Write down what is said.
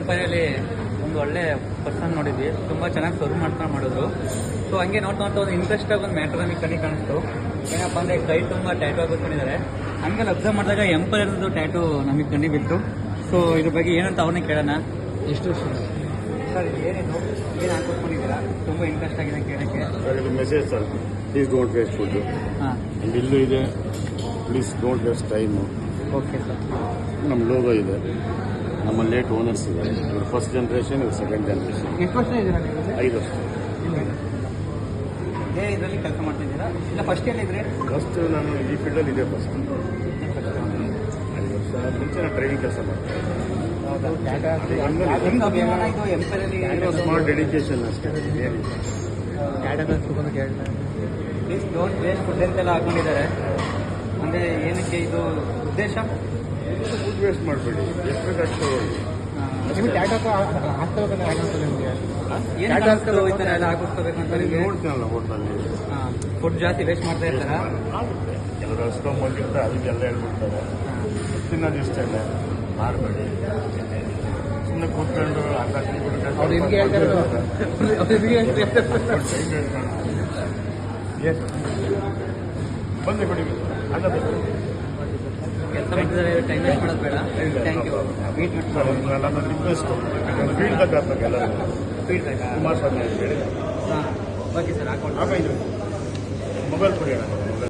ಎಂಪೈರಲ್ಲಿ ಒಂದು ಒಳ್ಳೆ ಪರ್ಸನ್ ನೋಡಿದ್ವಿ, ತುಂಬ ಚೆನ್ನಾಗಿ ಸರ್ವ್ ಮಾಡ್ಕೊಂಡು ಮಾಡಿದ್ರು. ಸೊ ಹಂಗೆ ನೋಡ್ತಾ ಒಂದು ಇಂಟ್ರೆಸ್ಟಾಗಿ ಒಂದು ಮ್ಯಾಟ್ರ್ ನಮಗೆ ಕಣ್ಣಿ ಕಾಣಿಸ್ತು. ಏನಪ್ಪ ಅಂದರೆ ಕೈ ತುಂಬ ಟ್ಯಾಟು ಹಾಕಿಕೊಂಡಿದ್ದಾರೆ. ಹಂಗೆ ಅಬ್ಸರ್ವ್ ಮಾಡಿದಾಗ ಎಂಪೈರ್ದು ಟ್ಯಾಟು ನಮಗೆ ಕಣ್ಣಿ ಬಿತ್ತು. ಸೊ ಇದ್ರ ಬಗ್ಗೆ ಏನಂತ ಅವ್ರನ್ನೇ ಕೇಳೋಣ. ಎಷ್ಟು ವರ್ಷ ಸರ್ ಏನೇನು ಏನು ಹಾಕಿಸ್ಕೊಂಡಿದ್ದೀರಾ? ತುಂಬ ಇಂಟ್ರೆಸ್ಟ್ ಆಗಿದೆ ಕೇಳೋಕ್ಕೆ. ಸರ್ ಇದು message sir, please don't waste food. ಹಾಂ, ಇಲ್ಲೂ ಇದೆ, please don't waste time. Okay sir. ನಮ್ಮ ಲೋಗೋ ಇದೆ, ನಮ್ಮ ಲೇಟ್ ಓನರ್ಸ್ ಇದೆ. ಇವ್ರು ಫಸ್ಟ್ ಜನ್ರೇಷನ್, ಇವ್ರು ಸೆಕೆಂಡ್ ಜನ್ರೇಷನ್. ಎಷ್ಟು ವರ್ಷ ಇದ್ದೀರಾ ನೀವು? 5 ವರ್ಷ. ಇದೇ ಇದರಲ್ಲಿ ಕೆಲಸ ಮಾಡ್ತಿದ್ದೀರಾ ಇಲ್ಲ ಫಸ್ಟ್ ಏನಿದ್ರೆ? ಫಸ್ಟ್ ನಾನು ಈ ಫೀಲ್ಡಲ್ಲಿ ಇದೆ ಫಸ್ಟ್ 5 ವರ್ಷ ಮುಂಚೆ ನಾನು ಟ್ರೈನಿಂಗ್ ಕೆಲಸ ಮಾಡ್ತೀನಿ. ಸ್ಮಾರ್ಟ್ ಡೆಡಿಕೇಶನ್ ಅಷ್ಟೇ, ಏನಿಲ್ಲ. ಪ್ಲೀಸ್ ಡೋಂಟ್ ವೇಸ್ಟ್ ಫುಡ್ ಅಂತೆಲ್ಲ ಹಾಕೊಂಡಿದ್ದಾರೆ. ಅಂದರೆ ಏನಕ್ಕೆ ಇದು ಉದ್ದೇಶ? ಫುಡ್ ವೇಸ್ಟ್ ಮಾಡಬೇಡಿ, ಎಷ್ಟು ಬೇಕಾಷ್ಟು ತಗೊಳ್ಳಿ. ಹಾಕಿಸ್ಕೋಬೇಕಂತ ನೋಡ್ತೀನಲ್ಲ ಹೋಟ್ಲಲ್ಲಿ ಫುಡ್ ಜಾಸ್ತಿ ವೇಸ್ಟ್ ಮಾಡ್ತಾ ಇರ್ತಾರ. ಕೆಲವರು ಹಸ್ಕೊಂಬಂದಿರ್ತಾರೆ, ಅದಕ್ಕೆಲ್ಲ ಹೇಳ್ಬಿಡ್ತಾರೆ. ತಿನ್ನೋದು ಇಷ್ಟ ಇಲ್ಲ, ಮಾಡಬೇಡಿ. ಸುಮ್ಮನೆ ಕೂತ್ಕೊಂಡು ಬಂದೆ ಕೊಡಿ ಅಲ್ಲ ಕೆಲಸ ಮಾಡ್ತಿದ್ದಾರೆ, ಟೈಮ್ ವೇಸ್ಟ್ ಮಾಡೋದು ಬೇಡ. Thank you. ನನ್ನ ರಿಕ್ವೆಸ್ಟ್ ಫೀಡ್ಬ್ಯಾಕ್ ಆಗ್ಬೇಕು ಎಲ್ಲರೂ. ಫೀಡ್ಬ್ಯಾಕ್ ಕುಮಾರಸ್ವಾಮಿ ಅಂತ ಹೇಳಿ. ಹಾಂ, ಓಕೆ ಸರ್. ಹಾಕೊಂಡು ಮೊಬೈಲ್ ಕೊಡಿ ಅಣ್ಣ.